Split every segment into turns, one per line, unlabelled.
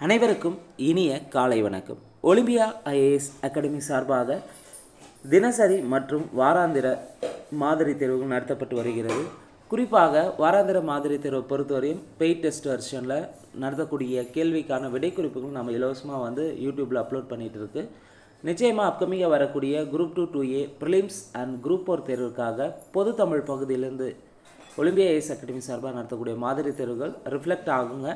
அனைவருக்கும் இனிய காலை வணக்கம். ஒலிம்பியா ஐஏஎஸ் அகாடமி சார்பாக தினசரி மற்றும் வாராந்திர மாதிரி தேர்வுகள் நடத்தப்பட்டு வருகிறது. குறிப்பாக வாராந்திர மாதிரி தேர்வை பொறுத்தவரையும் பெய்ட் டெஸ்ட் வெர்ஷனில் நடத்தக்கூடிய கேள்விக்கான விடை குறிப்புகள் நம்ம இலவசமாக யூடியூப்பில் அப்லோட் பண்ணிகிட்டு இருக்கு. நிச்சயமாக அப்கமிங்காக வரக்கூடிய group 2 2A prelims and group 4 தேர்வுக்காக பொது தமிழ் பகுதியிலிருந்து ஒலிம்பியா ஐஏஎஸ் அகாடமி சார்பாக நடத்தக்கூடிய மாதிரி தேர்வுகள் ரிஃப்ளெக்ட் ஆகுங்க.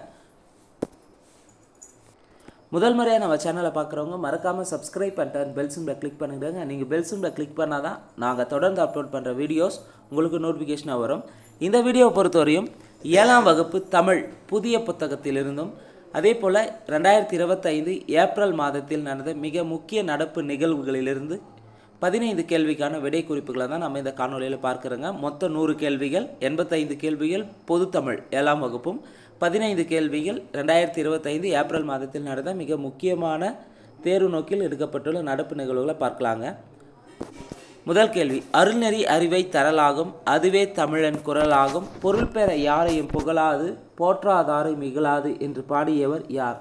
முதல் முறையாக நம்ம சேனலை பார்க்குறவங்க மறக்காமல் சப்ஸ்கிரைப் பண்ணிட்டு பெல் சிம்பிளை கிளிக் பண்ணிடுங்க. நீங்கள் பெல் சிம்பிளை கிளிக் பண்ணால் தான் நாங்கள் தொடர்ந்து அப்லோட் பண்ணுற வீடியோஸ் உங்களுக்கு நோட்டிஃபிகேஷனாக வரும். இந்த வீடியோவை பொறுத்தவரையும் 7ஆம் வகுப்பு தமிழ் புதிய புத்தகத்திலிருந்தும் அதே போல் 2025 ஏப்ரல் மாதத்தில் நடந்த மிக முக்கிய நடப்பு நிகழ்வுகளிலிருந்து 15 கேள்விக்கான விடை குறிப்புகளை தான் நம்ம இந்த காணொலியில் பார்க்குறோங்க. மொத்தம் 100 கேள்விகள், 85 கேள்விகள் பொது தமிழ் 7ஆம் வகுப்பும், 15 கேள்விகள் 2025 ஏப்ரல் மாதத்தில் நடந்த மிக முக்கியமான தேர்வு நோக்கில் எடுக்கப்பட்டுள்ள நடப்பு நிகழ்வுகளை பார்க்கலாங்க. முதல் கேள்வி, அருள்நெறி அறிவை தரலாகும், அதுவே தமிழன் குரலாகும், பொருள் பெற யாரையும் புகழாது, போற்றாதாரை மிகழாது என்று பாடியவர் யார்?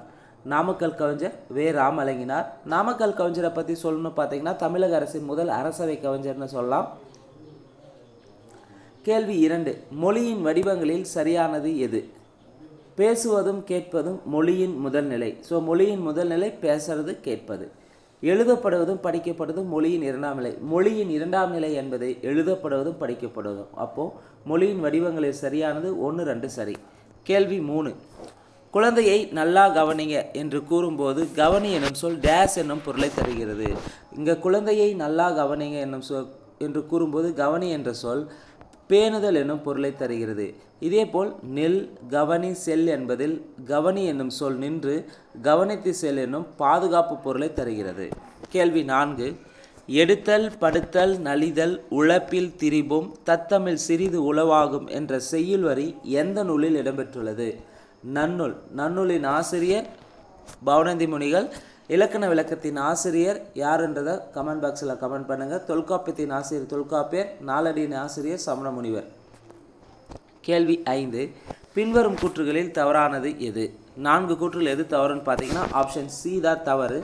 நாமக்கல் கவிஞர் வே. ராமலிங்கனார். நாமக்கல் கவிஞரை பற்றி சொல்லணும்னு பார்த்தீங்கன்னா தமிழக அரசின் முதல் அரசவை கவிஞர்னு சொல்லலாம். கேள்வி 2, மொழியின் வடிவங்களில் சரியானது எது? பேசுவதும் கேட்பதும் மொழியின் முதல் நிலை. ஸோ மொழியின் முதல் நிலை பேசுறது கேட்பது. எழுதப்படுவதும் படிக்கப்படுவதும் மொழியின் 2ஆம் நிலை. மொழியின் 2ஆம் நிலை என்பது எழுதப்படுவதும் படிக்கப்படுவதும். அப்போது மொழியின் வடிவங்களில் சரியானது 1, 2 சரி. கேள்வி 3, குழந்தையை நல்லா கவனிங்க என்று கூறும்போது கவனி என்னும் சொல் டேஸ் என்னும் பொருளை தருகிறது. இங்கே குழந்தையை நல்லா கவனிங்க என்னும் சொல் என்று கூறும்போது கவனி என்ற சொல் பேணுதல் என்னும் பொருளை தருகிறது. இதேபோல் நெல், கவனி, செல் என்பதில் கவனி என்னும் சொல் நின்று கவனித்து செல் என்னும் பாதுகாப்பு பொருளை தருகிறது. கேள்வி 4, எடுத்தல், படுத்தல், நலிதல், உழப்பில் திரிபும், தத்தமிழ் சிறிது உளவாகும் என்ற செய்யுள் வரி எந்த நூலில் இடம்பெற்றுள்ளது? நன்னூல். நன்னூலின் ஆசிரியர் பவணந்தி முனிகள். இலக்கண விளக்கத்தின் ஆசிரியர் யாருன்றதை கமெண்ட் பாக்ஸில் கமெண்ட் பண்ணுங்கள். தொல்காப்பியத்தின் ஆசிரியர் தொல்காப்பியர். நாலடியின் ஆசிரியர் சமண முனிவர். கேள்வி 5, பின்வரும் கூற்றுகளில் தவறானது எது? 4 கூற்றுகள் எது தவறுன்னு பார்த்தீங்கன்னா ஆப்ஷன் சி தான் தவறு.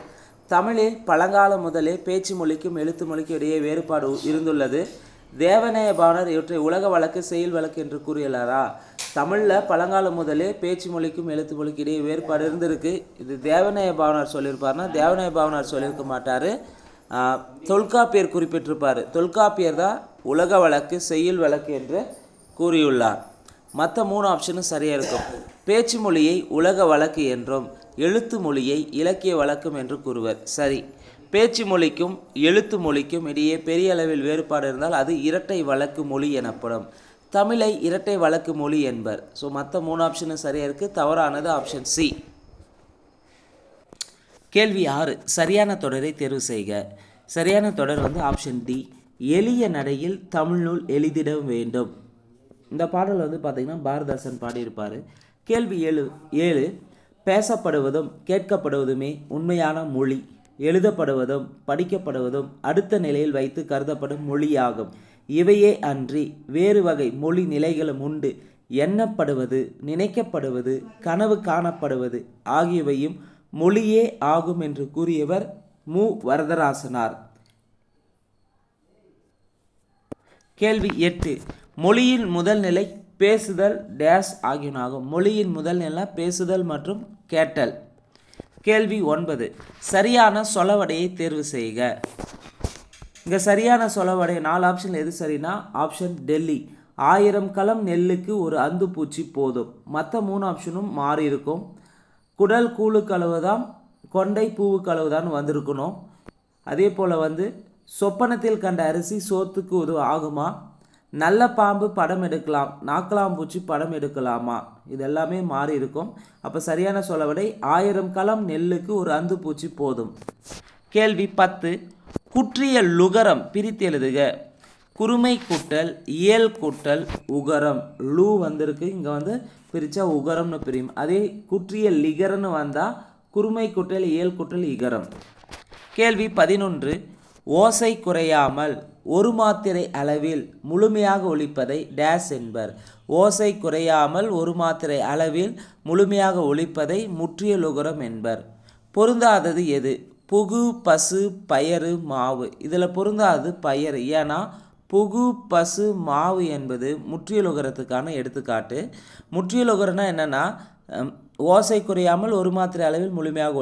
தமிழில் பழங்காலம் முதலே பேச்சு மொழிக்கும் எழுத்து மொழிக்கும் இடையே வேறுபாடு இருந்துள்ளது. தேவநேய பாவனர் இவற்றை உலக வழக்கு செயல் வழக்கு என்று கூறியுள்ளாரா? தமிழில் பழங்காலம் முதலே பேச்சு மொழிக்கும் எழுத்து மொழிக்கும் இடையே வேறுபாடு இருந்திருக்கு. இது தேவநேய பாவனர் சொல்லியிருப்பார்னா தேவநேய பாவனர் சொல்லியிருக்க மாட்டார், தொல்காப்பியர் குறிப்பிட்டிருப்பார். தொல்காப்பியர் தான் உலக வழக்கு செயல் வழக்கு என்று கூறியுள்ளார். மற்ற 3 ஆப்ஷனும் சரியாக இருக்கும். பேச்சு மொழியை உலக வழக்கு என்றும் எழுத்து மொழியை இலக்கிய வழக்கம் என்று கூறுவர். சரி. பேச்சு மொழிக்கும் எழுத்து மொழிக்கும் இடையே பெரிய அளவில் வேறுபாடு இருந்தால் அது இரட்டை வழக்கு மொழி எனப்படும். தமிழை இரட்டை வழக்கு மொழி என்பர். ஸோ மற்ற 3 ஆப்ஷனும் சரியாக இருக்குது. தவறானது ஆப்ஷன் சி. கேள்வி 6, சரியான தொடரை தேர்வு செய்க. சரியான தொடர் ஆப்ஷன் டி, எளிய நடையில் தமிழ்நூல் எழுதிட வேண்டும். இந்த பாடல் பார்த்திங்கன்னா பாரதிதாசன் பாடியிருப்பார். கேள்வி 7, பேசப்படுவதும் கேட்கப்படுவதுமே உண்மையான மொழி. எழுதப்படுவதும் படிக்கப்படுவதும் அடுத்த நிலையில் வைத்து கருதப்படும் மொழியாகும். இவையே அன்றி வேறு வகை மொழி நிலைகளும் உண்டு. எண்ணப்படுவது, நினைக்கப்படுவது, கனவு காணப்படுவது ஆகியவையும் மொழியே ஆகும் என்று கூறியவர் மு. வரதராசனார். கேள்வி 8, மொழியின் முதல் நிலை பேசுதல் டேஸ் ஆகியனாகும். மொழியின் முதல் நிலை பேசுதல் மற்றும் கேட்டல். கேள்வி 9, சரியான சொலவடையை தேர்வு செய்க. இங்கே சரியான சொலவடை 4 ஆப்ஷன் எது சரினா ஆப்ஷன் டெல்லி. 1000 களம் நெல்லுக்கு ஒரு அந்து பூச்சி போதும். மற்ற 3 ஆப்ஷனும் மாறி இருக்கும். குடல் கூழு கழுவுதான், கொண்டை பூவு கழுவுதான் வந்திருக்கணும். அதே போல் சொப்பனத்தில் கண்ட அரிசி சோத்துக்கு ஆகுமா? நல்ல பாம்பு படம் எடுக்கலாம், நாக்கலாம்பூச்சி படம் எடுக்கலாமா? இது எல்லாமே மாறி இருக்கும். அப்போ சரியான சொலவடை 1000 களம் நெல்லுக்கு ஒரு அந்து பூச்சி போதும். கேள்வி 10, குற்றிய லுகரம் பிரித்து எழுதுக. குறுமை கூட்டல் இயல் கூட்டல் உகரம். லூ வந்திருக்கு, இங்கே பிரித்தா உகரம்னு பிரியும். அதே குற்றிய லிகரன்னு வந்தால் குறுமை கூட்டல் இயல் கூட்டல் இகரம். கேள்வி 11, ஓசை குறையாமல் ஒரு மாத்திரை அளவில் முழுமையாக ஒலிப்பதை டேஸ் என்பர். ஓசை குறையாமல் ஒரு மாத்திரை அளவில் முழுமையாக ஒலிப்பதை முற்றியலுகரம் என்பர். பொருந்தாதது எது? புகு, பசு, பயறு, மாவு. இதில் பொருந்தாதது பயறு. ஏன்னா புகு, பசு, மாவு என்பது முற்றியலுகரத்துக்கான எடுத்துக்காட்டு. முற்றியலுகரம்னா என்னென்னா ஓசை குறையாமல் ஒரு மாத்திரை அளவில் முழுமையாக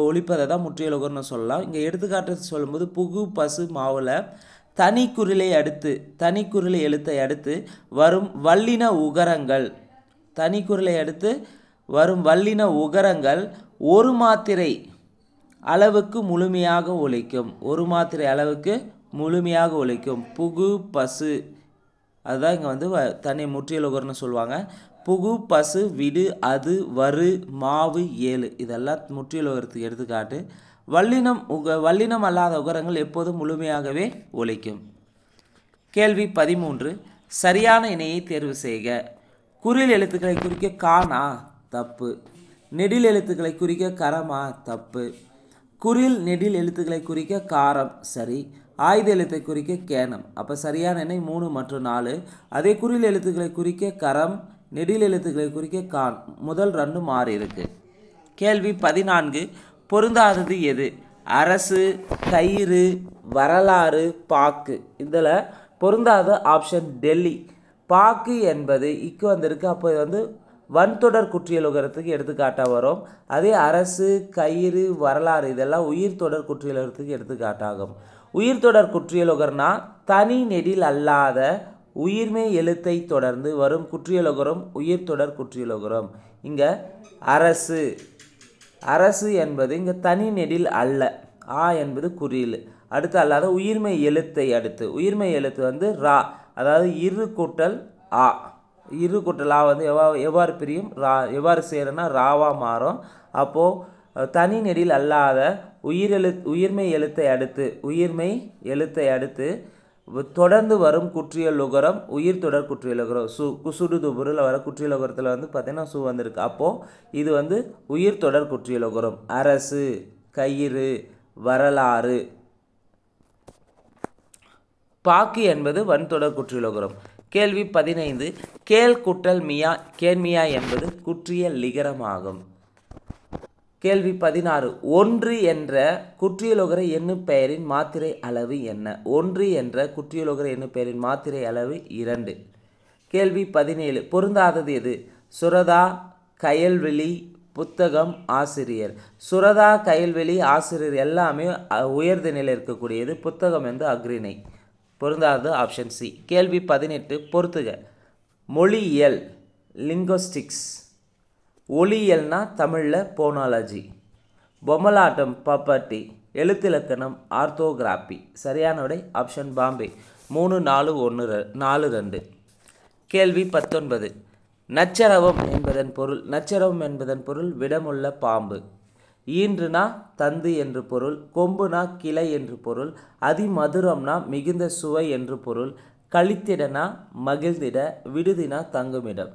ஒலிப்பதை தான் முற்றியலுகரம்னு சொல்லலாம். இங்கே எடுத்துக்காட்டு சொல்லும்போது புகு, பசு, மாவில் தனிக்குறிலை அடுத்து தனிக்குறிலை எழுத்தை அடுத்து வரும் வல்லின உகரங்கள் தனிக்குறிலை அடுத்து வரும் வல்லின உகரங்கள் ஒரு மாத்திரை அளவுக்கு முழுமையாக ஒலிக்கும். ஒரு மாத்திரை அளவுக்கு முழுமையாக ஒலிக்கும். புகு, பசு, அதுதான் இங்கே வந்து தனி முற்றியலுகரம்னு சொல்லுவாங்க. புகு, பசு, விடு, அது, வரு, மாவு, ஏழு இதெல்லாம் முற்றியலுகரத்துக்கு எடுத்துக்காட்டு. வல்லினம் அல்லாத உகரங்கள் எப்போதும் முழுமையாகவே ஒலிக்கும். கேள்வி 13. சரியான இணையை தேர்வு செய்க. குறில் எழுத்துக்களை குறிக்க காணா தப்பு. நெடில் எழுத்துக்களை குறிக்க கரமா தப்பு. குறில் நெடில் எழுத்துக்களை குறிக்க காரம் சரி. ஆயுத எழுத்தை குறிக்க கேனம். அப்போ சரியான எண்ணை 3 மற்றும் 4. அதே குறில் எழுத்துக்களை குறிக்க கரம், நெடில் எழுத்துக்களை குறிக்க கான். முதல் 2 மாறி இருக்கு. கேள்வி 14. பொருந்தாதது எது? அரசு, கயிறு, வரலாறு, பாக்கு. இதில் பொருந்தாத ஆப்ஷன் டெல்லி. பாக்கு என்பது இக்கு வந்திருக்கு. அப்போ இது வந்து வன்தொடர் குற்றியலுகரத்துக்கு எடுத்துக்காட்டாக வரும். அதே அரசு, கயிறு, வரலாறு இதெல்லாம் உயிர்த்தொடர் குற்றியலுகரத்துக்கு எடுத்துக்காட்டாகும். உயிர்த்தொடர் குற்றியலுகர்னா தனி நெடில் அல்லாத உயிர்மை எழுத்தை தொடர்ந்து வரும் குற்றியலுகரம் உயிர்த்தொடர் குற்றியலுகரம். இங்கே அரசு அரசு என்பது இங்கே தனி நெடில் அல்ல. ஆ என்பது குறில். அடுத்து அல்லாத உயிர்மை எழுத்தை அடுத்து உயிர்மை எழுத்து வந்து ரா, அதாவது இரு கூட்டல் ஆ. இரு கூட்டல் ஆ வந்து எவ்வாறு பிரியும்? ரா எவ்வாறு சேரும்னா ராவாக மாறும். அப்போது தனி நெடில் அல்லாத உயிர்மை எழுத்தை அடுத்து தொடர்ந்து வரும் குற்றியலுகரம் உயிர்த்தொடர் குற்றியலுகரம். சுடுதுபுரில் வர குற்றியலுகரத்தில் வந்து பார்த்தீங்கன்னா சு வந்திருக்கு. அப்போது இது வந்து உயிர்த்தொடர் குற்றியலுகரம். அரசு, கயிறு, வரலாறு. பாக்கு என்பது வன்தொடர் குற்றியலுகரம். கேள்வி 15. கேள் குட்டல் மியா கேன்மியா என்பது குற்றிய லிகரமாகும். கேள்வி 16. 1 என்ற குற்றியலுகர எண்ணு பெயரின் மாத்திரை அளவு என்ன? 1 என்ற குற்றியலுகர எண்ணு பெயரின் மாத்திரை அளவு 2. கேள்வி 17. பொருந்தாதது எது? சுரதா, கயல்வெளி, புத்தகம், ஆசிரியர். சுரதா, கயல்வெளி, ஆசிரியர் எல்லாமே உயர்ந்த நிலையில் இருக்கக்கூடியது. புத்தகம் வந்து அக்ரிணை. பொருந்தாதது ஆப்ஷன் சி. கேள்வி 18. பொறுத்துக. மொழியியல் லிங்கோஸ்டிக்ஸ். ஒளியியல்னா தமிழில் போனாலஜி. பொம்மலாட்டம் பப்பட்டி. எழுத்திலக்கணம் ஆர்த்தோகிராபி. சரியான விடை ஆப்ஷன் பாம்பே. 3, 4, 1, 4, 2. கேள்வி 19. நச்சரவம் என்பதன் பொருள் விடமுள்ள பாம்பு. ஈன்றுனா தந்து என்று பொருள். கொம்புனா கிளை என்று பொருள். அதிமதுரம்னா மிகுந்த சுவை என்று பொருள். கழித்திடனா மகிழ்ந்திட. விடுதினா தங்குமிடம்.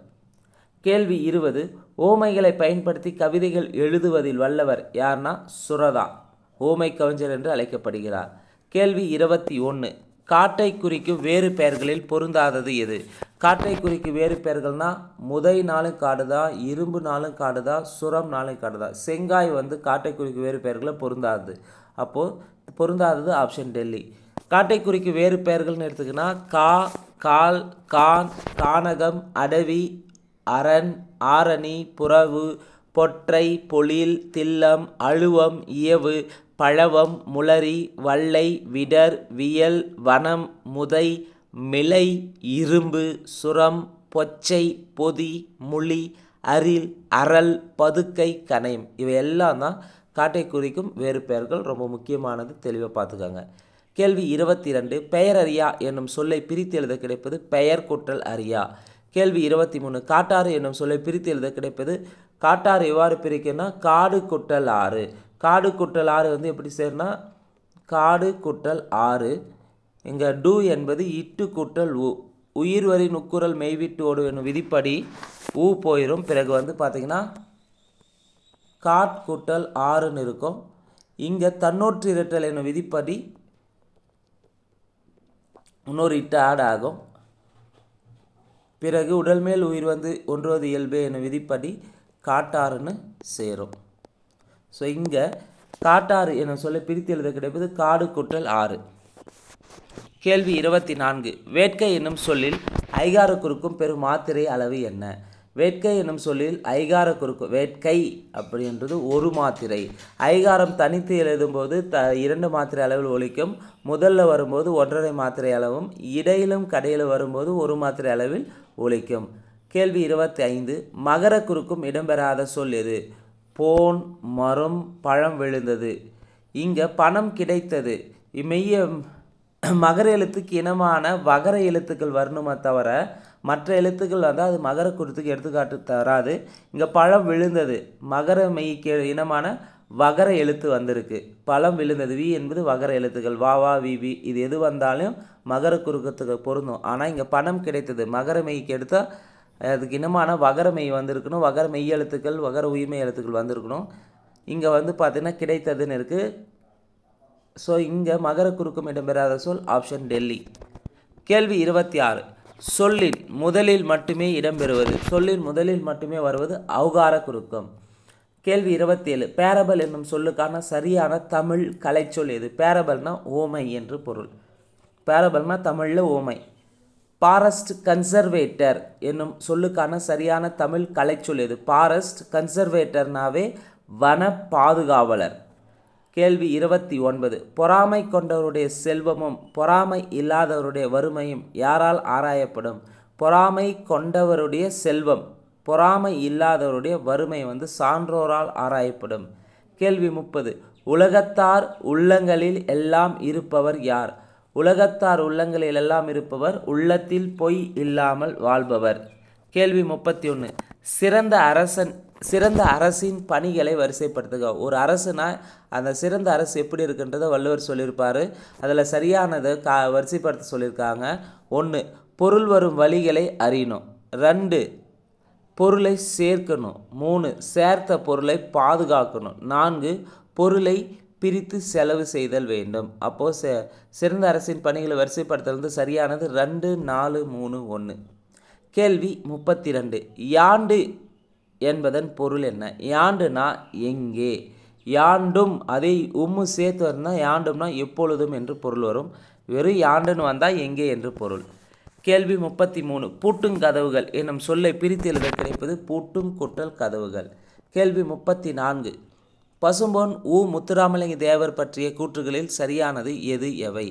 கேள்வி 20. ஓமைகளை பயன்படுத்தி கவிதைகள் எழுதுவதில் வல்லவர் யார்னா சுரதா. ஓமை கவிஞர் என்று அழைக்கப்படுகிறார். கேள்வி 21. காட்டை குறிக்கும் வேறு பெயர்களில் பொருந்தாதது எது? காட்டை குறிக்கும் வேறு பெயர்கள்னா முதை நாளும் காடுதான், இரும்பு நாளும் காடுதான், சுரம் நாளும் காடுதான். செங்காய் வந்து காட்டை குறிக்கும் வேறு பெயர்களை பொருந்தாதது. அப்போது பொருந்தாதது ஆப்ஷன் டெல்லி. காட்டை குறிக்கும் வேறு பெயர்கள்னு எடுத்துக்கினா கா, கால், கான், கானகம், அடவி, அரண், ஆரணி, புறவு, பொற்றை, பொழில், தில்லம், அழுவம், இயவு, பழவம், முளரி, வல்லை, விடர், வியல், வனம், முதை, மிளை, இரும்பு, சுரம், பொச்சை, பொதி, முளி, அரில், அரல், பதுக்கை, கணையம். இவையெல்லாம் தான் காட்டை குறிக்கும் வேறு பெயர்கள். ரொம்ப முக்கியமானது, தெளிவாக பார்த்துக்கோங்க. கேள்வி 22. பெயர் அறியா என்னும் சொல்லை பிரித்து எழுத கிடைப்பது பெயர் கூட்டல் அறியா. கேள்வி 23. காட்டாறு என்னும் சொல்லை பிரித்து எழுத கிடைப்பது காட்டாறு எவ்வாறு பிரிக்குன்னா காடு குட்டல் ஆறு. காடு குட்டல் ஆறு வந்து எப்படி சேருனா காடு குட்டல் ஆறு. இங்கே டு என்பது இட்டு கூட்டல் ஊ. உயிர் வரி நுக்குரல் மெய்விட்டு ஓடு என்னும் விதிப்படி ஊ போயிடும். பிறகு வந்து பார்த்திங்கன்னா காட் கூட்டல் ஆறுன்னு இருக்கும். இங்கே தன்னோற்று இரட்டல் என்னும் விதிப்படி இன்னொரு இட்டு ஆட் ஆகும். பிறகு உடல் மேல் உயிர் வந்து ஒன்றுவது இயல்பே என விதிப்படி காட்டாறுன்னு சேரும். ஸோ இங்கே காட்டாறு என சொல்ல பிரித்து எழுத கிடைப்பது காடு கூட்டல் ஆறு. கேள்வி 24. வேட்கை என்னும் சொல்லில் ஐகார குறுக்கும் பெரும் மாத்திரை அளவு என்ன? வேட்கை என்னும் சொல்லில் ஐகார குறுக்கு வேட்கை அப்படின்றது ஒரு மாத்திரை. ஐகாரம் தனித்து எழுதும்போது 2 மாத்திரை அளவில் ஒலிக்கும். முதல்ல வரும்போது 1.5 மாத்திரை அளவும், இடையிலும் கடையில் வரும்போது 1 மாத்திரை அளவில் ஒலிக்கும். கேள்வி 25. மகர குறுக்கும் இடம்பெறாத சொல் எது? போன், மரம், பழம் விழுந்தது. இங்கே பணம் கிடைத்தது. மெய்ய மகர எழுத்துக்கு இனமான வகர எழுத்துக்கள் வரணுமே தவிர மற்ற எழுத்துக்கள் வந்தால் அது மகர குறுத்துக்கு எடுத்துக்காட்டு தராது. இங்கே பழம் விழுந்தது மகர மெய்க்கு இனமான வகர எழுத்து வந்திருக்கு. பழம் விழுந்தது வி என்பது வகர எழுத்துக்கள். வா வா வி வி இது எது வந்தாலும் மகர குறுக்கத்துக்கு பொருந்தும். ஆனால் இங்கே பணம் கிடைத்தது மகர மெய்க்கு எடுத்தால் அதுக்கு இனமான வகர மெய் வந்திருக்கணும். வகர மெய் எழுத்துக்கள் வகர உயிர்மெய் எழுத்துக்கள் வந்திருக்கணும். இங்கே வந்து பார்த்திங்கன்னா கிடைத்ததுன்னு இருக்குது. ஸோ இங்கே மகர குறுக்கம் இடம்பெறாத சொல் ஆப்ஷன் டெல்லி. கேள்வி 26. சொல்லின் முதலில் மட்டுமே இடம்பெறுவது. சொல்லின் முதலில் மட்டுமே வருவது ஔகார குறுக்கம். கேள்வி 27. பேரபல் என்னும் சொல்லுக்கான சரியான தமிழ் கலைச்சொல் எது? பேரபல்னா ஓமை என்று பொருள். பேரபல்னா தமிழில் ஓமை. பாரஸ்ட் கன்சர்வேட்டர் என்னும் சொல்லுக்கான சரியான தமிழ் கலைச்சொல் எது? பாரஸ்ட் கன்சர்வேட்டர்னாவே வன பாதுகாவலர். கேள்வி 29. பொறாமை கொண்டவருடைய செல்வமும் பொறாமை இல்லாதவருடைய வறுமையும் யாரால் ஆராயப்படும்? பொறாமை கொண்டவருடைய செல்வம், பொறாமை இல்லாதவருடைய வறுமை சான்றோரால் ஆராயப்படும். கேள்வி 30. உலகத்தார் உள்ளங்களில் எல்லாம் இருப்பவர் யார்? உலகத்தார் உள்ளங்களில் எல்லாம் இருப்பவர் உள்ளத்தில் பொய் இல்லாமல் வாழ்பவர். கேள்வி 31. சிறந்த அரசின் பணிகளை வரிசைப்படுத்துக. ஒரு அரசுனா அந்த சிறந்த அரசு எப்படி இருக்குன்றதை வள்ளுவர் சொல்லியிருப்பார். அதில் சரியானதை வரிசைப்படுத்த சொல்லியிருக்காங்க. 1. பொருள் வரும் வழிகளை அறியணும். 2. பொருளை சேர்க்கணும். 3. சேர்த்த பொருளை பாதுகாக்கணும். 4. பொருளை பிரித்து செலவு செய்தல் வேண்டும். அப்போது சிறந்த அரசின் பணிகளை வரிசைப்படுத்துறது சரியானது 2, 4, 3, 1. கேள்வி 32. யாண்டு என்பதன் பொருள் என்ன? யாண்டுனா எங்கே? யாண்டும் அதை சேர்த்து வந்தால் யாண்டும்னா எப்பொழுதும் என்று பொருள் வரும். வெறும் யாண்டுன்னு வந்தால் எங்கே என்று பொருள். கேள்வி 33. பூட்டும் கதவுகள் என்னும் சொல்லை பிரித்து எழுத கிடைப்பது பூட்டும் கூட்டல் கதவுகள். கேள்வி 34. பசும்பொன் முத்துராமலிங்க தேவர் பற்றிய கூற்றுகளில் சரியானது எது எவை?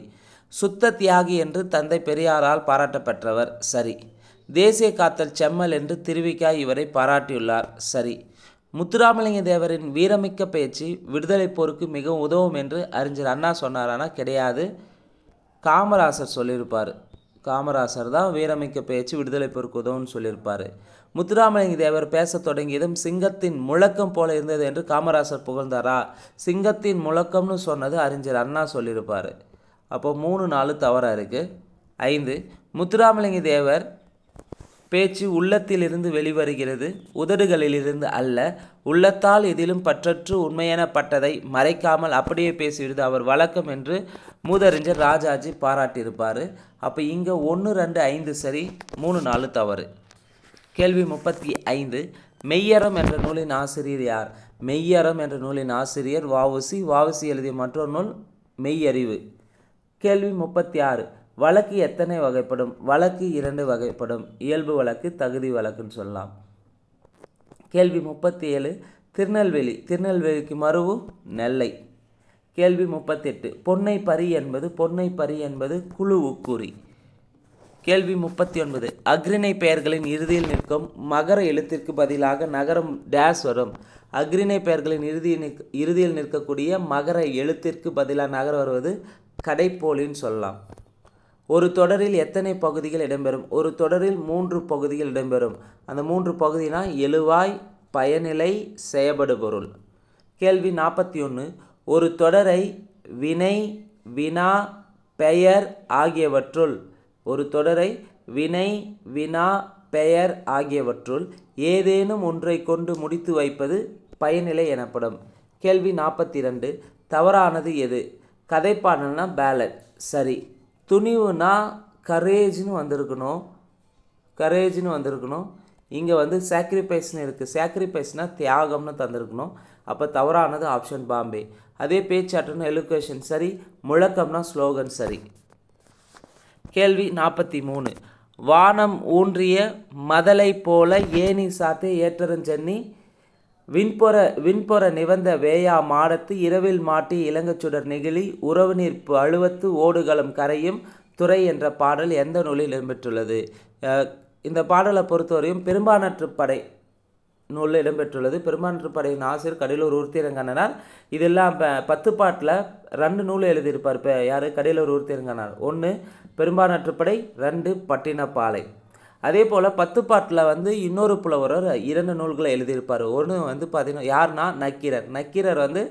சுத்த தியாகி என்று தந்தை பெரியாரால் பாராட்டப்பெற்றவர். சரி. தேசிய காத்தல் செம்மல் என்று திருவிக்கா இவரை பாராட்டியுள்ளார். சரி. முத்துராமலிங்க தேவரின் வீரமிக்க பேச்சு விடுதலை போருக்கு மிகவும் உதவும் என்று அறிஞர் அண்ணா சொன்னாரானா? கிடையாது. காமராசர் சொல்லியிருப்பார். காமராசர் தான் வீரமிக்க பேச்சு விடுதலை போருக்கு உதவும்னு சொல்லியிருப்பார். முத்துராமலிங்க தேவர் பேச தொடங்கியதும் சிங்கத்தின் முழக்கம் போல இருந்தது என்று காமராசர் புகழ்ந்தாரா? சிங்கத்தின் முழக்கம்னு சொன்னது அறிஞர் அண்ணா சொல்லியிருப்பார். அப்போ 3, 4 தவறாக இருக்குது. 5. முத்துராமலிங்க தேவர் பேச்சு உள்ளத்திலிருந்து வெளிவருகிறது, உதடுகளிலிருந்து அல்ல. உள்ளத்தால் எதிலும் பற்றற்று உண்மையெனப்பட்டதை மறைக்காமல் அப்படியே பேசிவிடுது அவர் வழக்கம் என்று மூதறிஞர் ராஜாஜி பாராட்டியிருப்பார். அப்போ இங்கே 1, 2, 5 சரி, 3, 4 தவறு. கேள்வி 35. மெய்யறம் என்ற நூலின் ஆசிரியர் யார்? மெய்யறம் என்ற நூலின் ஆசிரியர் வ.உ.சி. வ.உ.சி. எழுதிய மற்றொரு நூல் மெய்யறிவு. கேள்வி 36. வழக்கு எத்தனை வகைப்படும்? வழக்கு 2 வகைப்படும். இயல்பு வழக்கு, தகுதி வழக்குன்னு சொல்லலாம். கேள்வி 37. திருநெல்வேலிக்கு மருவு நெல்லை. கேள்வி 38. பொன்னை பரி என்பது குழு உக்குறி. கேள்வி 39. அக்ரிணை பெயர்களின் இறுதியில் நிற்கும் மகர எழுத்திற்கு பதிலாக நகரம் டேஸ் வரும். அக்ரிணை பெயர்களின் இறுதியில் நிற்கக்கூடிய மகர எழுத்திற்கு பதிலாக நகரம் வருவது கடைப்போலின்னு சொல்லலாம். ஒரு தொடரில் எத்தனை பகுதிகள் இடம்பெறும்? ஒரு தொடரில் 3 பகுதிகள் இடம்பெறும். அந்த 3 பகுதினா எழுவாய், பயனிலை, செயப்படுபொருள். கேள்வி 41. ஒரு தொடரை வினை, வினா, பெயர் ஆகியவற்றுள் ஏதேனும் ஒன்றை கொண்டு முடித்து வைப்பது பயனிலை எனப்படும். கேள்வி 42. தவறானது எது? கதைப்பாடல்னா பேலட். சரி. துணிவுனா கரேஜ்னு வந்திருக்கணும். கரேஜ்னு வந்திருக்கணும். இங்கே வந்து சாக்ரிஃபைஸ்னு இருக்குது. சாக்ரிஃபைஸ்னால் தியாகம்னு தந்திருக்கணும். அப்போ தவறானது ஆப்ஷன் பாம்பே. அதே பேச்சாற்றுன்னு எலுகேஷன் சரி, முழக்கம்னா ஸ்லோகன் சரி. கேள்வி 43. வானம் ஊன்றிய மதலை போல ஏனி சாத்தே ஏற்றரஞ்சென்னி விண்பொற நிவந்த வேயா மாடத்து இரவில் மாட்டி இளங்கச்சுடர் நெகிழி உறவு நீர் அழுவத்து ஓடுகளம் கரையும் துறை என்ற பாடல் எந்த நூலில் இடம்பெற்றுள்ளது? இந்த பாடலை பொறுத்தவரையும் பெரும்பான்ற்று நூலில் இடம்பெற்றுள்ளது. பெரும்பான்ற்று படையின் ஆசிரியர் கடிலூர் உருத்திரங்கண்ணனார். இதெல்லாம் 10 பாட்டில் 2 நூல் எழுதியிருப்பார். இப்போ யார்? கடிலூர் உருத்திரங்கண்ணனார். 1 பெரும்பான்ற்றுப்படை, 2 பட்டினப்பாலை. அதே போல் 10 பாட்டில் வந்து இன்னொரு புலவரர் 2 நூல்களை எழுதியிருப்பார். ஒன்று வந்து பார்த்தீங்கன்னா யார்னா நக்கீரர். நக்கீரர் வந்து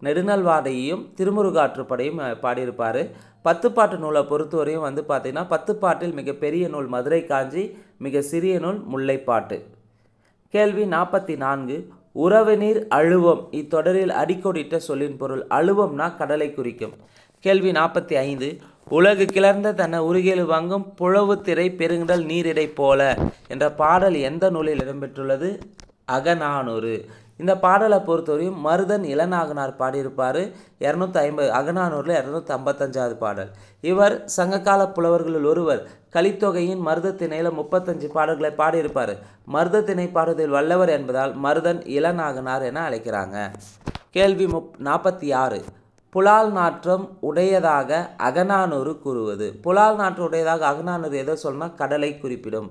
நெடுநல்வாடையையும் திருமுருகாற்றுப்படையும் பாடியிருப்பார். 10 பாட்டு நூலை பொறுத்தவரையும் வந்து பார்த்தீங்கன்னா 10 பாட்டில் மிகப்பெரிய நூல் மதுரை காஞ்சி, மிக சிறிய நூல் முல்லைப்பாட்டு. கேள்வி 44. உறவு நீர் அழுவம் இத்தொடரில் அடிக்கோடிட்ட சொல்லின் பொருள். அழுவம்னா கடலை குறிக்கும். கேள்வி 45. உலகு கிளர்ந்த தன்னை உருகேலு வாங்கும் புலவு திரை பெருங்கடல் நீரிடை போல என்ற பாடல் எந்த நூலில் இடம்பெற்றுள்ளது? அகநானூறு. இந்த பாடலை பொறுத்தவரையும் மருதன் இளநாகனார் பாடியிருப்பார். 250 அகநானூரில் 255வது பாடல். இவர் சங்ககால புலவர்களில் ஒருவர். கலித்தொகையின் மருதத்திணையில் 35 பாடல்களை பாடியிருப்பார். மருதத்திணை பாடுவதில் வல்லவர் என்பதால் மருதன் இளநாகனார் என அழைக்கிறாங்க. கேள்வி 46. புலால் நாற்றம் உடையதாக அகநானூறு கூறுவது. புலால் நாற்றம் உடையதாக அகநானூறு எதை சொன்னால் கடலை குறிப்பிடும்.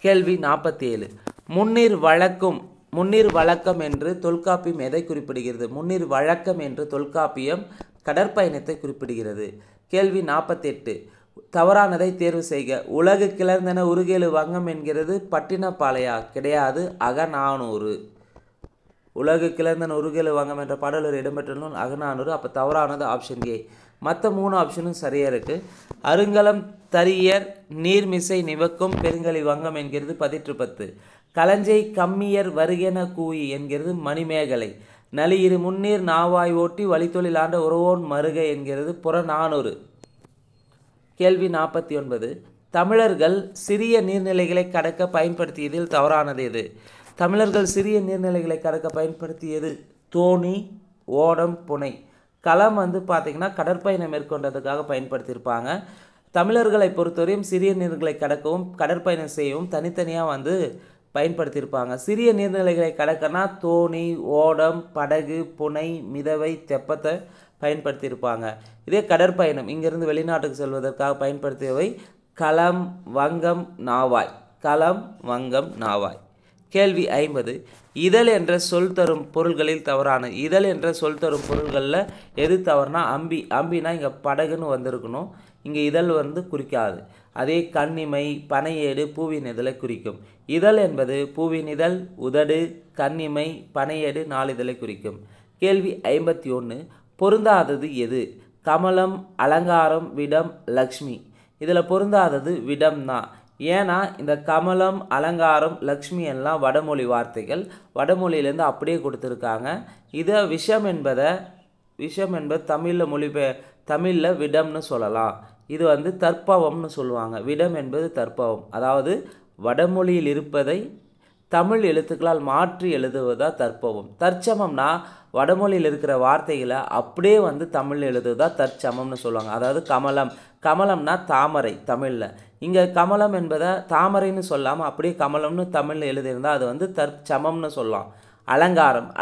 கேள்வி 47. முன்னீர் வழக்கம் என்று தொல்காப்பியம் எதை குறிப்பிடுகிறது? முன்னீர் வழக்கம் என்று தொல்காப்பியம் கடற்பயணத்தை குறிப்பிடுகிறது. கேள்வி 48. தவறானதை தேர்வு செய்க. உலகு கிளர்ந்தென உருகேலு வங்கம் என்கிறது பட்டினப்பாலையா? கிடையாது, அகநானூறு. உலகு கிளர்ந்தன் உருகேலு வங்கம் என்ற பாடலர் இடம்பெற்றுள்ள அகநானூறு. அப்போ தவறானது ஆப்ஷன் ஏ. மற்ற 3 ஆப்ஷனும் சரியாக இருக்குது. அருங்கலம் தரியர் நீர்மிசை நிவக்கும் பெருங்கலி வங்கம் என்கிறது 10. களஞ்சை கம்மியர் வருகென கூயி என்கிறது மணிமேகலை. நலியிரு முன்னீர் நாவாய் ஓட்டி வழித்தொழில் ஆண்ட உறவோன் மருக என்கிறது புறநானூறு. கேள்வி 49. தமிழர்கள் சிறிய நீர்நிலைகளை கடக்க பயன்படுத்தியதில் தவறானது எது? தமிழர்கள் சிறிய நீர்நிலைகளை கடக்க பயன்படுத்தியது தோணி, ஓடம், புனை. களம் வந்து பார்த்திங்கன்னா கடற்பயணம் மேற்கொண்டதுக்காக பயன்படுத்தியிருப்பாங்க. தமிழர்களை பொறுத்தவரையும் சிறிய நீர்நிலைகளை கடக்கவும் கடற்பயணம் செய்யவும் தனித்தனியாக வந்து பயன்படுத்தியிருப்பாங்க. சிறிய நீர்நிலைகளை கடக்கனா தோணி, ஓடம், படகு, புனை, மிதவை, தெப்பத்தை பயன்படுத்தியிருப்பாங்க. இதே கடற்பயணம் இங்கிருந்து வெளிநாட்டுக்கு செல்வதற்காக பயன்படுத்தியவை களம், வங்கம், நாவாய். களம், வங்கம், நாவாய். கேள்வி 50. இதழ் என்ற சொல் தரும் பொருள்களில் தவறான. இதழ் என்ற சொல் தரும் பொருள்களில் எது தவறுனா அம்பி. அம்பினா இங்கே படகுன்னு வந்திருக்கணும். இங்கே இதழ் வந்து குறிக்காது. அதே கண்ணிமை, பனையேடு, பூவின் இதழை குறிக்கும். இதழ் என்பது பூவின் இதழ், உதடு, கண்ணிமை, பனையேடு 4 இதழை குறிக்கும். கேள்வி 51. பொருந்தாதது எது? கமலம், அலங்காரம், விடம், லக்ஷ்மி. இதில் பொருந்தாதது விடம் தான். ஏன்னா இந்த கமலம், அலங்காரம், லக்ஷ்மி எல்லாம் வடமொழி வார்த்தைகள். வடமொழியிலேருந்து அப்படியே கொடுத்துருக்காங்க. இதை விஷம் என்பது தமிழில் விடம்னு சொல்லலாம். இது வந்து தற்பவம்னு சொல்லுவாங்க. விடம் என்பது தற்பவம். அதாவது வடமொழியில் இருப்பதை தமிழ் எழுத்துக்களால் மாற்றி எழுதுவதா தற்பவம். தற்சமம்னா வடமொழியில் இருக்கிற வார்த்தைகளை அப்படியே வந்து தமிழ் எழுதுவதா தற்சமம்னு சொல்லுவாங்க. அதாவது கமலம்னா தாமரை தமிழில். இங்கே கமலம் என்பதை தாமரைன்னு சொல்லாமல் அப்படியே கமலம்னு தமிழில் எழுதியிருந்தால் அது வந்து தற்சமம்னு சொல்லலாம்.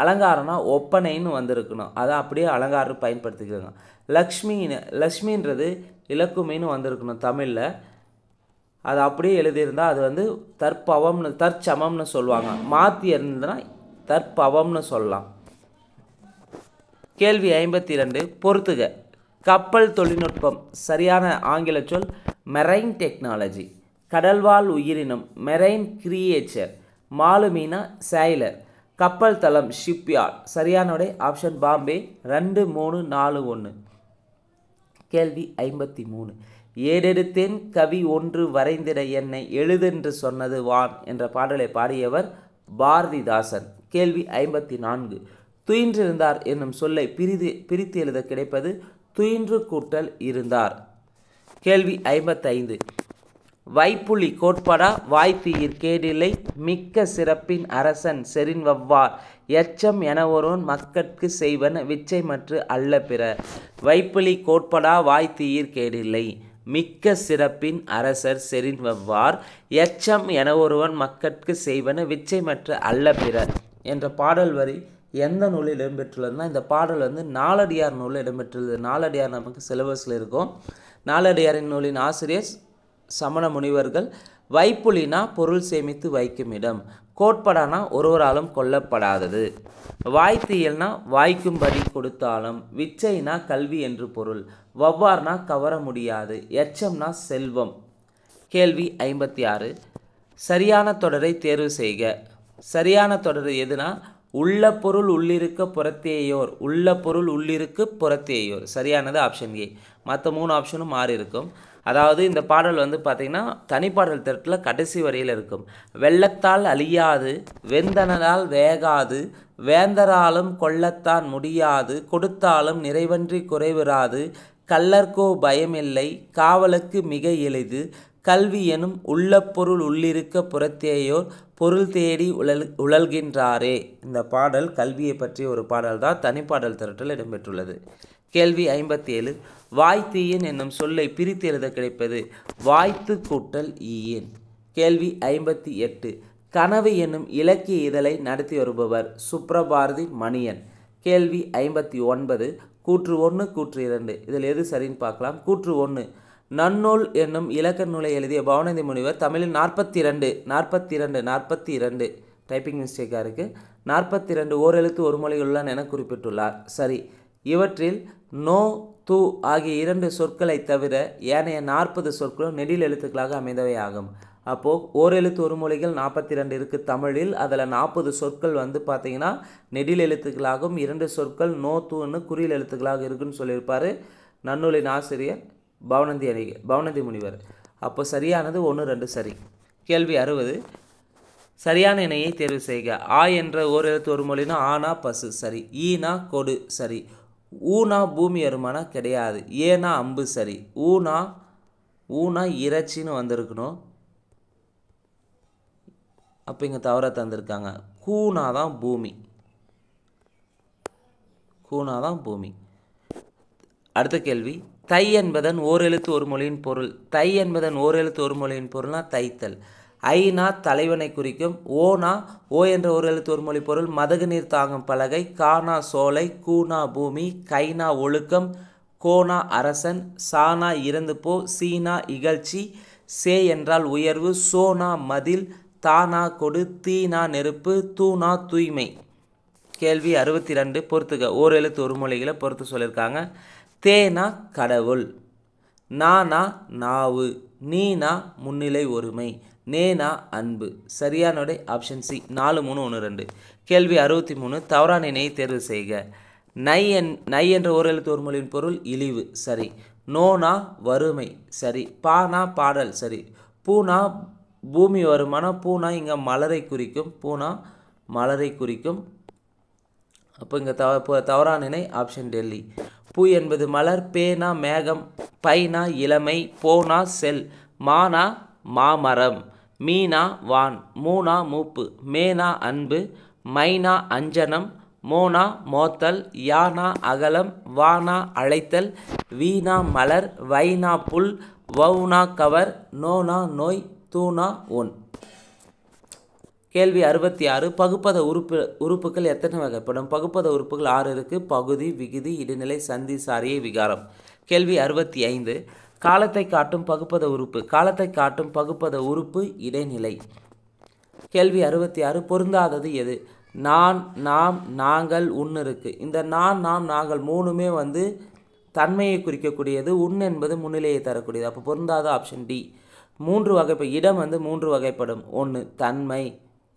அலங்காரம்னா ஒப்பனைன்னு வந்திருக்கணும். அதை அப்படியே அலங்காரம் பயன்படுத்திக்கிறாங்க. லக்ஷ்மின்றது இலக்குமின்னு வந்திருக்கணும் தமிழில். அது அப்படியே எழுதியிருந்தால் அது வந்து தற்சமம்னு சொல்லுவாங்க. மாற்றி இருந்ததுன்னா தற்பவம்னு சொல்லலாம். கேள்வி 52. பொறுத்துக. கப்பல் தொழில்நுட்பம் சரியான ஆங்கில சொல் மெரைன் டெக்னாலஜி. கடல்வாழ் உயிரினம் மெரைன் கிரியேச்சர். மாலுமீனா சாய்லர். கப்பல் தளம் ஷிப்யார்ட். சரியான விடை ஆப்ஷன் பாம்பே. 2, 3, 4, 1. கேள்வி 53. ஏடெடுத்தேன் கவி ஒன்று வரைந்திட என்னை எழுதென்று சொன்னது வான் என்ற பாடலை பாடியவர் பாரதிதாசன். கேள்வி 54. துயின்றிருந்தார் என்னும் சொல்லை பிரித்து எழுத கிடைப்பது துயின்று கூட்டல் இருந்தார். கேள்வி 55. வைப்புலி கோட்படா வாய்த்தீயிற் கேடில்லை மிக்க சிறப்பின் அரசன் செறின் வவ்வார் எச்சம் என ஒருவன் மக்கட்கு செய்வன விச்சை மற்று அல்ல பிற. வைப்புலி கோட்படா வாய்த்தீயிற் கேடில்லை மிக்க சிறப்பின் அரசர் செறின் வவ்வார் எச்சம் என ஒருவன் மக்கட்கு செய்வன விச்சை மற்று அல்ல பிற என்ற பாடல் வரி எந்த நூலில் இடம்பெற்றுள்ளதுன்னா, இந்த பாடல் வந்து நாலடியார் நூலில் இடம்பெற்றுள்ளது. நாலடியார் நமக்கு சிலபஸில் இருக்கும். நாலடியாரின் நூலின் ஆசிரியர் சமண முனிவர்கள். வைப்புலினா பொருள் சேமித்து வைக்கும் இடம், கோட்படானா ஒருவராலும் கொல்லப்படாதது, வாய்த்தியல்னா வாய்க்கும்படி கொடுத்தாலும், விச்சைனா கல்வி என்று பொருள், வவ்வார்னா கவர முடியாது, எச்சம்னா செல்வம். கேள்வி 56. சரியான தொடரை தேர்வு செய்க. சரியான தொடர் எதுனா உள்ள பொருள் உள்ளிருக்க புறத்தேயோர், உள்ள பொருள் உள்ளிருக்கு புறத்தேயோர். சரியானது ஆப்ஷன் ஏ. மற்ற 3 ஆப்ஷனும் மாறி இருக்கும். அதாவது இந்த பாடல் வந்து பார்த்திங்கன்னா தனிப்பாடல் திரட்டில் கடைசி வரியில் இருக்கும். வெள்ளத்தால் அழியாது வெந்தனதால் வேகாது வேந்தராலும் கொள்ளத்தான் முடியாது கொடுத்தாலும் நிறைவன்றி குறைவராது கள்ளர்கோ பயமில்லை காவலுக்கு மிக எளிது கல்வி எனும் உள்ள பொருள் உள்ளிருக்க புறத்தேயோர் பொருள் தேடி உழல்கின்றாரே. இந்த பாடல் கல்வியை பற்றிய ஒரு பாடல் தான், தனிப்பாடல் திரட்டில் இடம்பெற்றுள்ளது. கேள்வி 57. வாய்த்தீயன் என்னும் சொல்லை பிரித்து எழுத கிடைப்பது வாய்த்து கூட்டல் ஈயன். கேள்வி 58. கனவு என்னும் இலக்கிய இதழை நடத்தி வருபவர் சுப்ரபாரதி மணியன். கேள்வி 59. கூற்று 1 கூற்று 2 இதில் எது சரின்னு பார்க்கலாம். கூற்று 1, நன்னூல் என்னும் இலக்கண நூலை எழுதிய பவணந்தி முனிவர் தமிழில் 42 டைப்பிங் மிஸ்டேக்காக இருக்குது, 42 ஓரெழுத்து ஒரு மொழிகள் உள்ளன என குறிப்பிட்டுள்ளார். சரி. இவற்றில் நோ து ஆகிய 2 சொற்களை தவிர ஏனைய 40 சொற்களும் நெடில் எழுத்துக்களாக அமைந்தவை ஆகும். அப்போது ஓரெழுத்து ஒரு மொழிகள் 42 இருக்குது தமிழில். அதில் 40 சொற்கள் வந்து பார்த்திங்கன்னா நெடில் எழுத்துக்களாகவும் 2 சொற்கள் நோ தூன்னு குறியில் எழுத்துக்களாக இருக்குன்னு சொல்லியிருப்பார் நன்னூலின் ஆசிரியர் பவணந்தி முனிவர். அப்போ சரியானது 1, 2 சரி. கேள்வி 60. சரியான இணையை தேர்வு செய்க. ஆ என்ற ஓரெழுத்து ஒரு மொழினா ஆனா பசு சரி, ஈனா கொடு சரி, ஊனா பூமி அருமானா கிடையாது, ஏனா அம்பு சரி, ஊனா இறைச்சின்னு வந்திருக்கணும், அப்போ இங்கே தவற தந்திருக்காங்க. கூனா தான் பூமி. அடுத்த கேள்வி. தை என்பதன் ஓரெழுத்து ஒரு மொழியின் பொருள். தை என்பதன் ஓரெழுத்து ஒரு மொழியின் பொருள்னா தைத்தல். ஐனா தலைவனை குறிக்கும். ஓனா ஓ என்ற ஓரெழுத்து ஒரு மொழி பொருள் மதகு நீர் தாங்கும் பலகை. கானா சோலை, கூனா பூமி, கைனா ஒழுக்கம், கோனா அரசன், சானா இறந்து போ, சீனா இகழ்ச்சி, சே என்றால் உயர்வு, சோனா மதில், தானா கொடு, தீனா நெருப்பு, தூணா தூய்மை. கேள்வி 62. பொறுத்துக. ஓரெழுத்து ஒரு மொழிகளை பொறுத்து சொல்லியிருக்காங்க. தேனா கடவுள், நானா நாவு, நீனா முன்னிலை ஒருமை, நேனா அன்பு. சரியான விடை ஆப்ஷன் சி 4, 3, 1, 2. கேள்வி 63. தவறான இணையை தேர்வு செய்க. நை என்ற ஓரெழுத்து ஒரு மொழியின் பொருள் இழிவு சரி, நோனா வறுமை சரி, பானா பாடல் சரி, பூனா பூமி வருமானா பூனா இங்கே மலரை குறிக்கும். அப்போ இங்கே தவறான இணை ஆப்ஷன் டெல்லி. பூ என்பது மலர், பேனா மேகம், பைனா இளமை, போனா செல், மானா மாமரம், மீனா வான், மூனா மூப்பு, மேனா அன்பு, மைனா அஞ்சனம், மோனா மோத்தல், யானா அகலம், வானா அழைத்தல், வீணா மலர், வைனா புல், வவுனா கவர், நோனா நோய், தூணா ஒன். கேள்வி 66. பகுப்பத உறுப்புகள் எத்தனை வகைப்படும்? பகுப்பத உறுப்புகள் 6 இருக்குது. பகுதி, விகுதி, இடைநிலை, சந்தி, சாரியை, விகாரம். கேள்வி 65. காலத்தை காட்டும் பகுப்பத உறுப்பு. காலத்தை காட்டும் பகுப்பத உறுப்பு இடைநிலை. கேள்வி 66. பொருந்தாதது எது? நான், நாம், நாங்கள், உன் இருக்குது. இந்த நான், நாம், நாங்கள் 3மே வந்து தன்மையை குறிக்கக்கூடியது. உன் என்பது முன்னிலையை தரக்கூடியது. அப்போ பொருந்தாத ஆப்ஷன் டி. 3 வகைப்படும். இடம் வந்து 3 வகைப்படும். 1 தன்மை,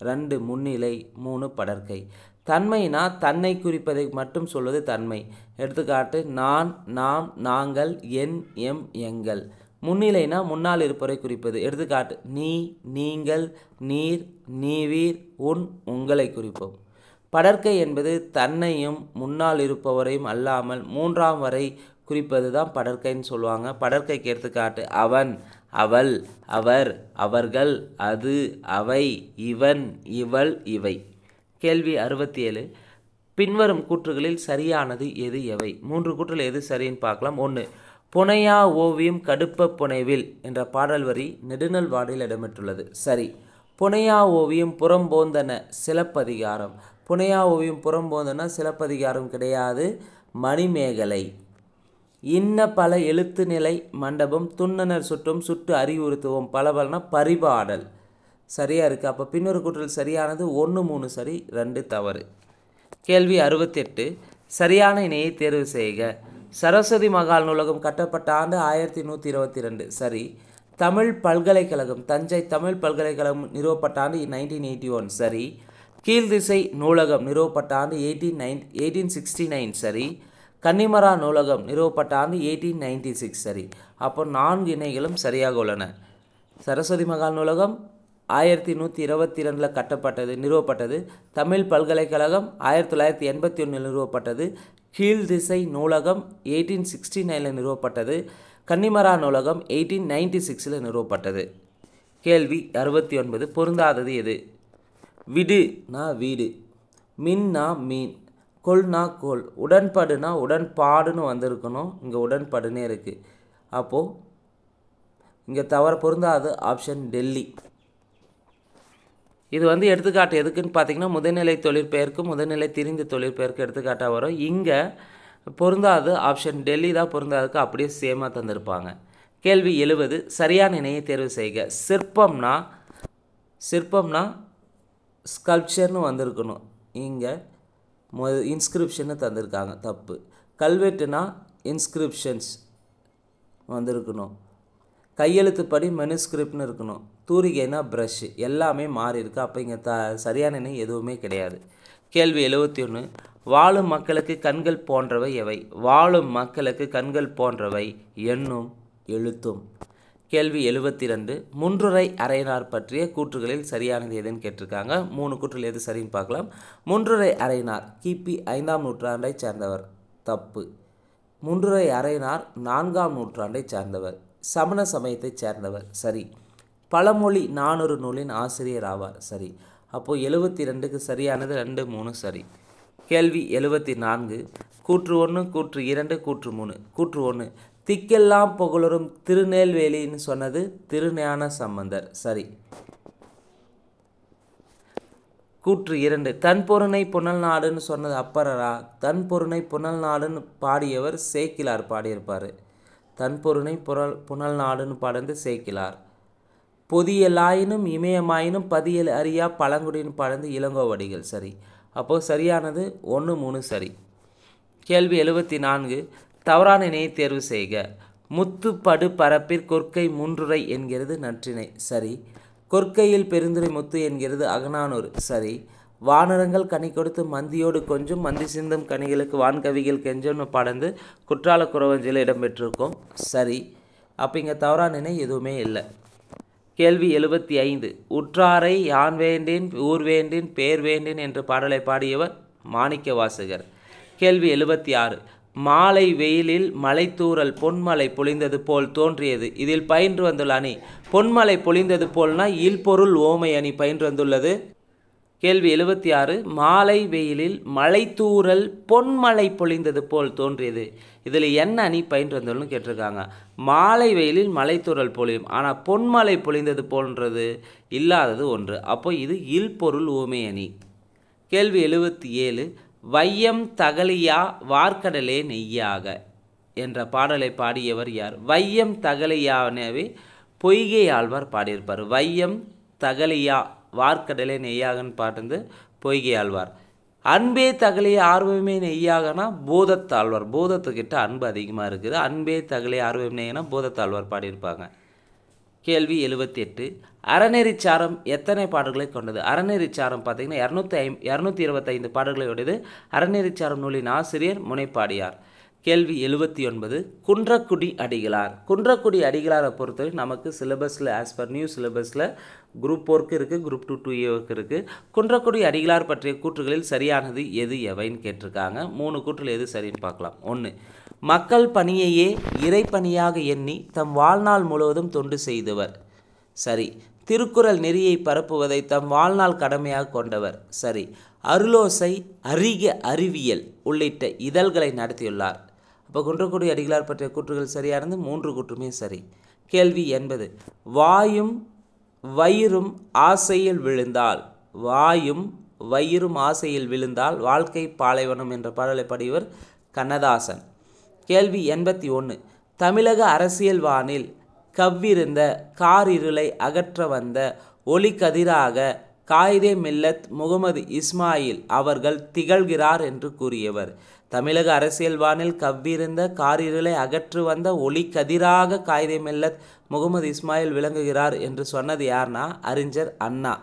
2 முன்னிலை, 3 படர்க்கை. தன்மைனா தன்னை குறிப்பதை மட்டும் சொல்வது தன்மை. எடுத்துக்காட்டு நான், நாம், நாங்கள், என், எம், எங்கள். முன்னிலைனா முன்னால் இருப்பவரை குறிப்பது. எடுத்துக்காட்டு நீ, நீங்கள், நீர், நீவீர், உன், உங்களை குறிப்போம். படர்க்கை என்பது தன்னையும் முன்னால் இருப்பவரையும் அல்லாமல் 3ஆம் வரை குறிப்பது தான் படர்க்கைன்னு சொல்லுவாங்க. படர்க்கைக்கு எடுத்துக்காட்டு அவன், அவள், அவர், அவர்கள், அது, அவை, இவன், இவள், இவை. கேள்வி 67. பின்வரும் கூற்றுகளில் சரியானது எது எவை? 3 கூற்றுகள் எது சரின்னு பார்க்கலாம். 1. புனையா ஓவியம் கடுப்ப புனைவில் என்ற பாடல் வரி நெடுநல்வாடில் இடம்பெற்றுள்ளது. சரி. புனையா ஓவியம் புறம்போந்தன சிலப்பதிகாரம். புனையா ஓவியம் புறம்போந்தன சிலப்பதிகாரம் கிடையாது, மணிமேகலை. இன்ன பல எழுத்து நிலை மண்டபம் துண்ணனர் சுட்டும் சுட்டு அறிவுறுத்துவோம் பலபலனா பரிபாடல். சரியாக இருக்குது. அப்போ பின்னொரு கூற்றில் சரியானது 1, 3 சரி, 2 தவறு. கேள்வி 68. சரியான இணையை தேர்வு செய்க. சரஸ்வதி மகால் நூலகம் கட்டப்பட்ட ஆண்டு 1122. சரி. தமிழ் பல்கலைக்கழகம், தஞ்சை தமிழ் பல்கலைக்கழகம் நிறுவப்பட்ட ஆண்டு 1981. சரி. கீழ்திசை நூலகம் நிறுவப்பட்ட ஆண்டு 1869. சரி. கன்னிமரா நூலகம் நிறுவப்பட்ட ஆண்டு 1896. சரி. அப்போ 4 இணைகளும் சரியாக உள்ளன. சரஸ்வதி மகால் நூலகம் 1122 நிறுவப்பட்டது. தமிழ் பல்கலைக்கழகம் 1981 நிறுவப்பட்டது. கீழ்திசை நூலகம் 1869 நிறுவப்பட்டது. கன்னிமரா நூலகம் 1896 நிறுவப்பட்டது. கேள்வி 69. பொருந்தாதது எது? விடுனா வீடு, மின்னா மீன், கொள்னா கோல், உடன்படுனா உடன்பாடுன்னு வந்திருக்கணும், இங்கே உடன்படுனே இருக்குது. அப்போது இங்கே தவறு பொருந்தாது ஆப்ஷன் டெல்லி. இது எடுத்துக்காட்டு எதுக்குன்னு பார்த்தீங்கன்னா முதுநிலை தொழிற்பெயர்க்கும் முதுநிலை திரிந்த தொழிற்பெயர்க்கும் எடுத்துக்காட்டாக வரும். இங்கே பொருந்தாது ஆப்ஷன் டெல்லி தான் பொருந்தாதுக்கு அப்படியே சேமாக தந்திருப்பாங்க. கேள்வி 70. சரியான இணையை தேர்வு செய்க. சிற்பம்னா ஸ்கல்ப்சர்னு வந்திருக்கணும், இங்கே இன்ஸ்கிரிப்ஷன்னு தந்திருக்காங்க, தப்பு. கல்வெட்டுனா இன்ஸ்கிரிப்ஷன்ஸ் வந்திருக்கணும். கையெழுத்துப்படி மெனுஸ்கிரிப்ட்னு இருக்கணும். தூரிகைனா ப்ரஷ், எல்லாமே மாறி இருக்குது. அப்போ இங்கே சரியான இணை எதுவுமே கிடையாது. கேள்வி 71. வாழும் மக்களுக்கு கண்கள் போன்றவை எவை? வாழும் மக்களுக்கு கண்கள் போன்றவை எண்ணும் எழுத்தும். கேள்வி 72. முன்றுரை அரையனார் பற்றிய கூற்றுகளில் சரியானது எதுன்னு கேட்டிருக்காங்க. 3 கூற்றுகள் எது சரின்னு பார்க்கலாம். முன்றுரை அரையனார் கிபி 5ஆம் நூற்றாண்டை சேர்ந்தவர், தப்பு. முன்றுரை அரையனார் 4ஆம் நூற்றாண்டை சேர்ந்தவர், சமண சமயத்தைச் சேர்ந்தவர், சரி. பழமொழி 400 நூலின் ஆசிரியர் ஆவார், சரி. அப்போது 72க்கு சரியானது 2, 3 சரி. கேள்வி 74. கூற்று 1, கூற்று 2, கூற்று 3. கூற்று 1. திக்கெல்லாம் புகழரும் திருநெல்வேலின்னு சொன்னது திருஞான சம்பந்தர், சரி. கூற்று 2. தன்பொருணை புனல் நாடுன்னு சொன்னது அப்பரரா? தன்பொருணை புனல் நாடுன்னு பாடியவர் சேக்கிலார் பாடியிருப்பார். தன்பொருணை புனல் நாடுன்னு பாடுறது சேக்கிலார். பொதியலாயினும் இமயமாயினும் பதியல் அறியா பழங்குடின்னு பாடுறது இளங்கோவடிகள், சரி. அப்போது சரியானது 1, 3 சரி. கேள்வி 74. தவறான இணையை தேர்வு செய்க. முத்துப்படு பரப்பிற் கொற்கை முன்றுரை என்கிறது நற்றிணை, சரி. கொற்கையில் பெருந்துரை முத்து என்கிறது அகநானூறு, சரி. வானரங்கள் கனி கொடுத்து மந்தியோடு கொஞ்சம் மந்தி சிந்தும் கனிகளுக்கு வான்கவிகள் கெஞ்சம்னு பாடந்து குற்றால குறவஞ்சியில் இடம்பெற்றிருக்கும், சரி. அப்போ இங்கே தவறான இணை எதுவுமே இல்லை. கேள்வி 75. உற்றாரை யான் வேண்டேன் ஊர் வேண்டேன் பேர் வேண்டேன் என்று பாடலை பாடியவர் மாணிக்க வாசகர். கேள்வி 76. மாலை வெயிலில் மலைத்தூறல் பொன்மலை பொழிந்தது போல் தோன்றியது. இதில் பயின்று வந்துள்ள அணி பொன்மலை பொழிந்தது போல்னா இல்பொருள் ஓமை அணி பயின்று வந்துள்ளது. கேள்வி 76. மாலை வெயிலில் மலைத்தூறல் பொன்மலை பொழிந்தது போல் தோன்றியது. இதில் என்ன அணி பயின்று வந்துள்ளன்னு கேட்டிருக்காங்க. மாலை வெயிலில் மலைத்தூறல் பொழியும், ஆனால் பொன்மலை பொழிந்தது போன்றது இல்லாதது ஒன்று. அப்போ இது இல்பொருள் ஓமை அணி. கேள்வி 77. வையம் தகலியா வார்க்கடலே நெய்யாக என்ற பாடலை பாடியவர் யார்? வையம் தகலியானவே பொய்கை ஆழ்வார் பாடியிருப்பார். வையம் தகலியா வார்க்கடலே நெய்யாகன்னு பாட்டு பொய்கை ஆழ்வார். அன்பே தகலிய ஆர்வமே நெய்யாகனா பூதத்தாழ்வார். பூதத்துக்கிட்ட அன்பு அதிகமாக இருக்குது. அன்பே தகலிய ஆர்வம் நெய்யனா பூதத்தாழ்வார் பாடியிருப்பாங்க. கேள்வி 78. அறநெறிச்சாரம் எத்தனை பாடல்களை கொண்டது? அறநெறிச்சாரம் பார்த்தீங்கன்னா 225 பாடல்களை உடையது. அறநெறிச்சாரம் நூலின் ஆசிரியர் முனைப்பாடியார். கேள்வி 79 குன்றக்குடி அடிகளார். குன்றக்குடி அடிகளாரை பொறுத்தவரை நமக்கு சிலபஸில் ஆஸ் பர் நியூ சிலபஸில் குரூப் 4க்கு இருக்குது, குரூப் 2 2Aவுக்கு இருக்குது. குன்றக்குடி அடிகளார் பற்றிய கூற்றுகளில் சரியானது எது எவைன்னு கேட்டிருக்காங்க. 3 கூற்றில் எது சரின்னு பார்க்கலாம். 1, மக்கள் பணியையே இறைப்பணியாக எண்ணி தம் வாழ்நாள் முழுவதும் தொண்டு செய்தவர். சரி. திருக்குறள் நெறியை பரப்புவதை தம் வாழ்நாள் கடமையாக கொண்டவர். சரி. அருளோசை, அறிக அறிவியல் உள்ளிட்ட இதழ்களை நடத்தியுள்ளார். அப்போ குன்றக்குடி அடிகளார் பற்றிய கூற்றுகள் சரியானது. 3 கூற்றுமே சரி. கேள்வி 80 வாயும் வயிறும் ஆசையில் விழுந்தால், வாயும் வயிறும் ஆசையில் விழுந்தால் வாழ்க்கை பாலைவனம் என்ற பாடலை பாடியவர் கண்ணதாசன். கேள்வி 81 தமிழக அரசியல் வானில் கவ்விருந்த காரிருளை அகற்ற வந்த ஒளி கதிராக காயிதே மில்லத் முகமது இஸ்மாயில் அவர்கள் திகழ்கிறார் என்று கூறியவர். தமிழக அரசியல் வானில் கவ்விருந்த காரிருளை அகற்று வந்த ஒளி கதிராக காயிதே மில்லத் முகமது இஸ்மாயில் விளங்குகிறார் என்று சொன்னது யார்னா அறிஞர் அண்ணா.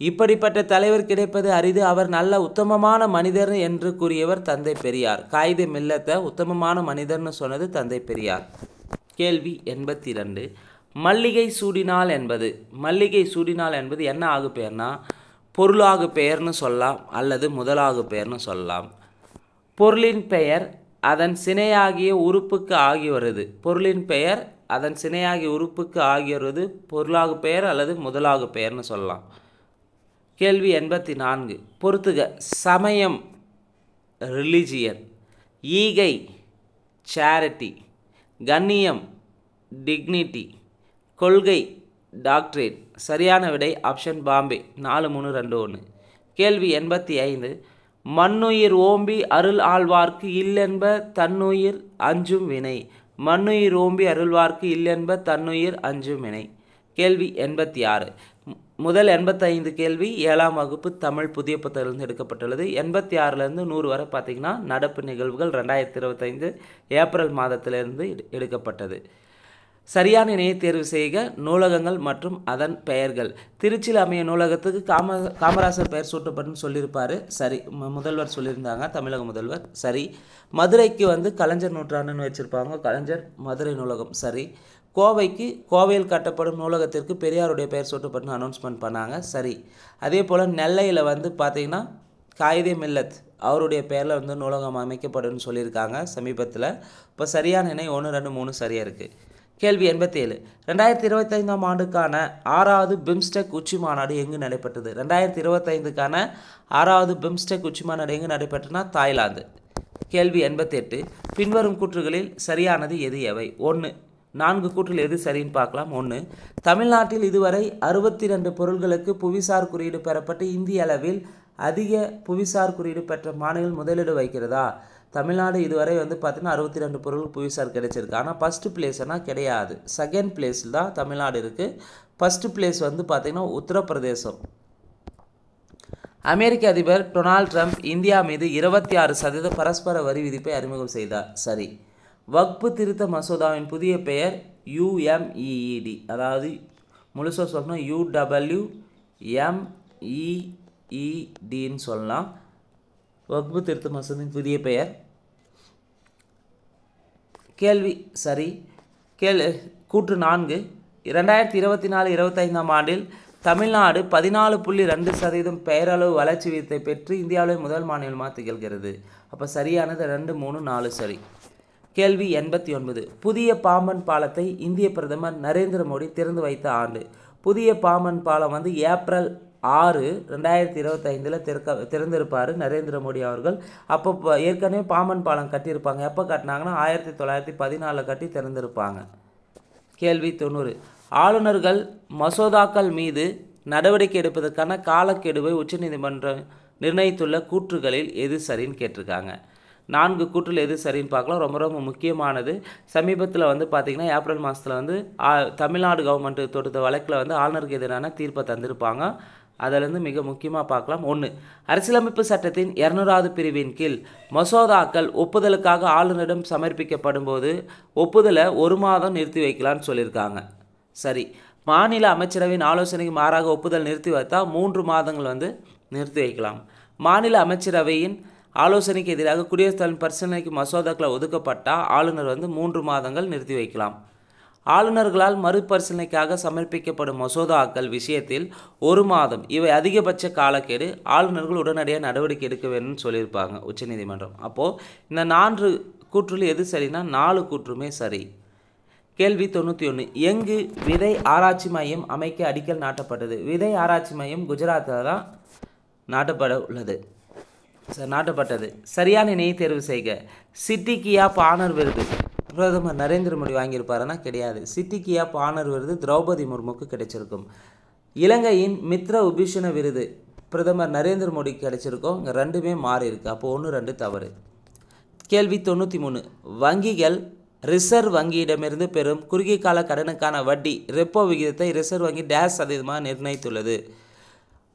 இப்படிப்பட்ட தலைவர் கிடைப்பது அரிது, அவர் நல்ல உத்தமமான மனிதர் என்று கூறியவர் தந்தை பெரியார். காயிதே மில்லத்தை உத்தமமான மனிதர்னு சொன்னது தந்தை பெரியார். கேள்வி 82 மல்லிகை சூடினால் என்பது, மல்லிகை சூடினால் என்பது என்ன ஆகு பெயர்னா பொருளாகு பெயர்னு சொல்லலாம் அல்லது முதலாகு பெயர்னு சொல்லலாம். பொருளின் பெயர் அதன் சினையாகிய உறுப்புக்கு ஆகி வருது. பொருளின் பெயர் அதன் சினையாகிய உறுப்புக்கு ஆகி வருவது பொருளாகு பெயர் அல்லது முதலாகு பெயர்னு சொல்லலாம். கேள்வி 84 பொறுத்துக. சமயம் ரிலிஜியன், ஈகை சேரிட்டி, கண்ணியம் டிக்னிட்டி, கொள்கை டாக்டரேட். சரியான விடை ஆப்ஷன் பாம்பே. 4 3 2 1. கேள்வி 85 மண்ணுயிர் ஓம்பி அருள் ஆழ்வார்க்கு இல்லென்ப தன்னுயிர் அஞ்சும் வினை. மண்ணுயிர் ஓம்பி அருள்வார்க்கு இல்லென்ப தன்னுயிர் அஞ்சும் வினை. கேள்வி 86 முதல் 85 கேள்வி 7ஆம் வகுப்பு தமிழ் புதிய புத்தகத்திலிருந்து எடுக்கப்பட்டுள்ளது. 86லேருந்து 100 வரை பார்த்திங்கன்னா நடப்பு நிகழ்வுகள் 2025 ஏப்ரல் மாதத்திலிருந்து எடுக்கப்பட்டது. சரியான இணையை தேர்வு செய்க. நூலகங்கள் மற்றும் அதன் பெயர்கள். திருச்சியில் அமைய நூலகத்துக்கு காமராசர் பெயர் சூட்டப்பட்டுன்னு சொல்லியிருப்பார். சரி. முதல்வர் சொல்லியிருந்தாங்க, தமிழக முதல்வர். சரி. மதுரைக்கு கலைஞர் நூற்றாண்டுன்னு வச்சுருப்பாங்க, கலைஞர் மதுரை நூலகம். சரி. கோவைக்கு கோவையில் கட்டப்படும் நூலகத்திற்கு பெரியாருடைய பெயர் சூட்டப்பட்டுன்னு அனௌன்ஸ்மெண்ட் பண்ணாங்க. சரி. அதே போல் நெல்லையில் பார்த்திங்கன்னா காயிதே மில்லத் அவருடைய பெயரில் நூலகம் அமைக்கப்படும்னு சொல்லியிருக்காங்க சமீபத்தில். இப்போ சரியான இணை 1 2 3 சரியாக இருக்குது. கேள்வி 87 2025ஆம் ஆண்டுக்கான 6வது பிம்ஸ்டெக் உச்சி மாநாடு எங்கு நடைபெற்றது? 2025க்கான 6வது பிம்ஸ்டெக் உச்சி மாநாடு எங்கு நடைபெற்றனா தாய்லாந்து. கேள்வி 88 பின்வரும் கூற்றுகளில் சரியானது எது எவை? 1 4 கூற்றில் எது சரின்னு பார்க்கலாம். 1 தமிழ்நாட்டில் இதுவரை 62 பொருள்களுக்கு புவிசார் குறியீடு பெறப்பட்டு இந்திய அளவில் அதிக புவிசார் குறியீடு பெற்ற மாநிலம் முதலிடு வைக்கிறதா? தமிழ்நாடு இதுவரை பார்த்தீங்கன்னா 62 பொருள் புவிசார் கிடைச்சிருக்கு. ஆனால் ஃபஸ்ட்டு பிளேஸ்னா கிடையாது, செகண்ட் பிளேஸில் தான் தமிழ்நாடு இருக்குது. ஃபஸ்ட்டு பிளேஸ் பார்த்திங்கன்னா உத்தரப்பிரதேசம். அமெரிக்க அதிபர் டொனால்ட் ட்ரம்ப் இந்தியா மீது 26% பரஸ்பர வரி விதிப்பை அறிமுகம் செய்தார். சரி. வக்பு திருத்த மசோதாவின் புதிய பெயர் UMEED, அதாவது முழுசாக சொல்லணும் UWMEEDன்னு சொல்லலாம். வக்பு திருத்த மசோதாவின் புதிய பெயர். கேள்வி சரி. கூற்று 4 2024-25ஆம் ஆண்டில் தமிழ்நாடு 14.2% பெயரளவு வளர்ச்சி வீதத்தை பெற்று இந்தியாவிலே முதல் மாநிலமாக திகழ்கிறது. அப்போ சரியானது 2 3 4 சரி. கேள்வி 89 புதிய பாம்பன் பாலத்தை இந்திய பிரதமர் நரேந்திர மோடி திறந்து வைத்த ஆண்டு. புதிய பாம்பன் பாலம் ஏப்ரல் 6 2025 திறந்திருப்பார் நரேந்திர மோடி அவர்கள். அப்போ ஏற்கனவே பாம்பன் பாலம் கட்டியிருப்பாங்க. எப்போ கட்டினாங்கன்னா 1914 கட்டி திறந்திருப்பாங்க. கேள்வி 90 ஆளுநர்கள் மசோதாக்கள் மீது நடவடிக்கை எடுப்பதற்கான காலக்கெடுவை உச்சநீதிமன்றம் நிர்ணயித்துள்ள கூற்றுகளில் எது சரின்னு கேட்டிருக்காங்க. 4 கூற்றில் எது சரின்னு பார்க்கலாம். ரொம்ப ரொம்ப முக்கியமானது. சமீபத்தில் பார்த்திங்கன்னா ஏப்ரல் மாதத்தில் தமிழ்நாடு கவர்மெண்ட் தொடுத்த வழக்கில் ஆளுநருக்கு எதிரான தீர்ப்பை தந்திருப்பாங்க. அதிலிருந்து மிக முக்கியமாக பார்க்கலாம். 1 அரசியலமைப்பு சட்டத்தின் 200வது பிரிவின் கீழ் மசோதாக்கள் ஒப்புதலுக்காக ஆளுநரிடம் சமர்ப்பிக்கப்படும் போது ஒப்புதலை 1 மாதம் நிறுத்தி வைக்கலான்னு சொல்லியிருக்காங்க. சரி. மாநில அமைச்சரவையின் ஆலோசனைக்கு மாறாக ஒப்புதல் நிறுத்தி வைத்தால் 3 மாதங்கள் நிறுத்தி வைக்கலாம். மாநில அமைச்சரவையின் ஆலோசனைக்கு எதிராக குடியரசுத் தலைவர் பரிசீலனைக்கு மசோதாக்களை ஒதுக்கப்பட்டால் ஆளுநர் 3 மாதங்கள் நிறுத்தி வைக்கலாம். ஆளுநர்களால் மறுபரிசீலனைக்காக சமர்ப்பிக்கப்படும் மசோதாக்கள் விஷயத்தில் 1 மாதம் இவை அதிகபட்ச காலக்கெடு. ஆளுநர்கள் உடனடியாக நடவடிக்கை எடுக்க வேண்டும்னு சொல்லியிருப்பாங்க உச்சநீதிமன்றம். அப்போது இந்த 4 கூற்றுல எது சரினா 4 கூற்றுமே சரி. கேள்வி 91. எங்கு விதை ஆராய்ச்சி மையம் அமைக்க அடிக்கல் நாட்டப்பட்டது? விதை ஆராய்ச்சி மையம் குஜராத்தில் தான் நாட்டப்பட்டது. சரியான இணையை தேர்வு செய்க. சிட்டி கி ஆஃப் ஆனர் விருது பிரதமர் நரேந்திர மோடி வாங்கியிருப்பாருன்னா கிடையாது. சிட்டி கி ஆஃப் ஆனர் விருது திரௌபதி முர்முக்கு கிடைச்சிருக்கும். இலங்கையின் மித்ர உபூஷண விருது பிரதமர் நரேந்திர மோடிக்கு கிடைச்சிருக்கும். இங்கே 2மே மாறி இருக்கு. அப்போ 1, 2 தவறு. கேள்வி 93. வங்கிகள் ரிசர்வ் வங்கியிடமிருந்து பெறும் குறுகிய கால கடனுக்கான வட்டி ரெப்போ விகிதத்தை ரிசர்வ் வங்கி % நிர்ணயித்துள்ளது.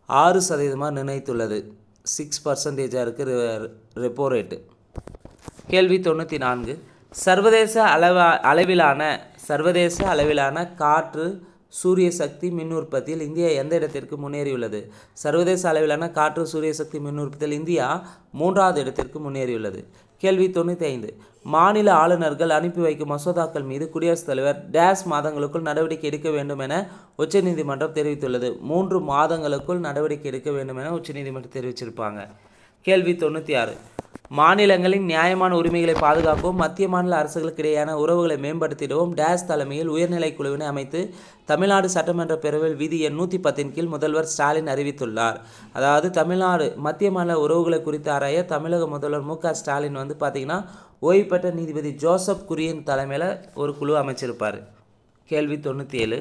6% நிர்ணயித்துள்ளது. 6% இருக்குது ரெப்போ ரேட்டு. கேள்வி 94. சர்வதேச அளவிலான காற்று சூரிய சக்தி மின் உற்பத்தியில் இந்தியா எந்த இடத்திற்கு முன்னேறியுள்ளது? சர்வதேச அளவிலான காற்று சூரிய சக்தி மின் உற்பத்தியில் இந்தியா 3வது இடத்திற்கு முன்னேறியுள்ளது. கேள்வி 95. மாநில ஆளுநர்கள் அனுப்பி வைக்கும் மசோதாக்கள் மீது குடியரசுத் தலைவர் மாதங்களுக்குள் நடவடிக்கை எடுக்க வேண்டும் என உச்சநீதிமன்றம் தெரிவித்துள்ளது. 3 மாதங்களுக்குள் நடவடிக்கை எடுக்க வேண்டும் என உச்சநீதிமன்றம் தெரிவிச்சிருப்பாங்க. கேள்வி 96. மாநிலங்களின் நியாயமான உரிமைகளை பாதுகாக்கவும் மத்திய மாநில அரசுகளுக்கு இடையேயான உறவுகளை மேம்படுத்திடவும் தலைமையில் உயர்நிலை குழுவினை அமைத்து தமிழ்நாடு சட்டமன்ற பேரவையில் விதி எண் 110 கீழ் முதல்வர் ஸ்டாலின் அறிவித்துள்ளார். அதாவது தமிழ்நாடு மத்திய மாநில உறவுகளை குறித்து ஆராய தமிழக முதல்வர் மு க ஸ்டாலின் பார்த்தீங்கன்னா ஓய்வு பெற்ற நீதிபதி ஜோசப் குரியன் தலைமையில் ஒரு குழு அமைச்சிருப்பார். கேள்வி 97.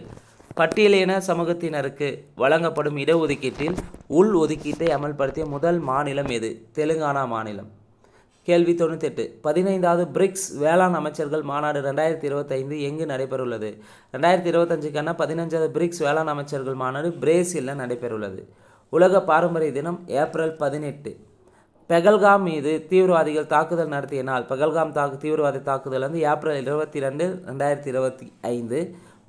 பட்டியலின சமூகத்தினருக்கு வழங்கப்படும் இடஒதுக்கீட்டில் உள் ஒதுக்கீட்டை அமல்படுத்திய முதல் மாநிலம் எது? தெலுங்கானா மாநிலம். கேள்வி 98. 15வது பிரிக்ஸ் வேளாண் அமைச்சர்கள் மாநாடு 2025 எங்கு நடைபெறவுள்ளது? 2025க்கான 15வது பிரிக்ஸ் வேளாண் அமைச்சர்கள் மாநாடு பிரேசிலில் நடைபெறவுள்ளது. உலக பாரம்பரிய தினம் ஏப்ரல் 18. பெகல்காம் மீது தீவிரவாதிகள் தாக்குதல் நடத்திய நாள். பெகல்காம் தீவிரவாத தாக்குதல் ஏப்ரல் 22, 2025.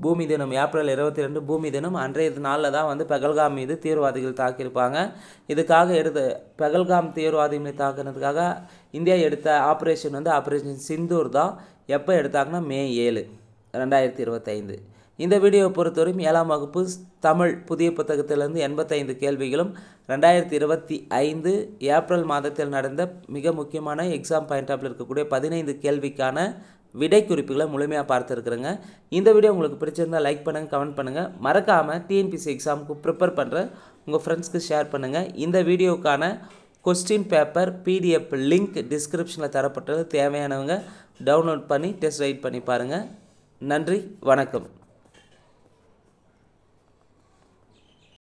பூமி தினம் ஏப்ரல் 22 பூமி தினம். அன்றைய நாளில் தான் பெகல்காம் மீது தீவிரவாதிகள் தாக்கியிருப்பாங்க. இதுக்காக பெகல்காம் தீவிரவாதி மீது தாக்குனதுக்காக இந்தியா எடுத்த ஆப்ரேஷன் ஆப்ரேஷன் சிந்தூர் தான். எப்போ எடுத்தாங்கன்னா மே 7, 2025. இந்த வீடியோவை பொறுத்தவரையும் 7ஆம் வகுப்பு தமிழ் புதிய புத்தகத்திலிருந்து 85 கேள்விகளும் 2025 ஏப்ரல் மாதத்தில் நடந்த மிக முக்கியமான எக்ஸாம் பாயிண்ட் ஆஃப்ல இருக்கக்கூடிய 15 கேள்விக்கான விடை குறிப்புகளை முழுமையாக பார்த்துருக்குறேங்க. இந்த வீடியோ உங்களுக்கு பிடிச்சிருந்தால் லைக் பண்ணுங்கள், கமெண்ட் பண்ணுங்கள். மறக்காமல் டிஎன்பிசி எக்ஸாமுக்கு ப்ரிப்பேர் பண்ணுற உங்கள் ஃப்ரெண்ட்ஸ்க்கு ஷேர் பண்ணுங்கள். இந்த வீடியோக்கான கொஸ்டின் பேப்பர் PDF லிங்க் டிஸ்கிரிப்ஷனில் தரப்பட்டது. தேவையானவங்க டவுன்லோட் பண்ணி டெஸ்ட் ரைட் பண்ணி பாருங்கள். நன்றி, வணக்கம்.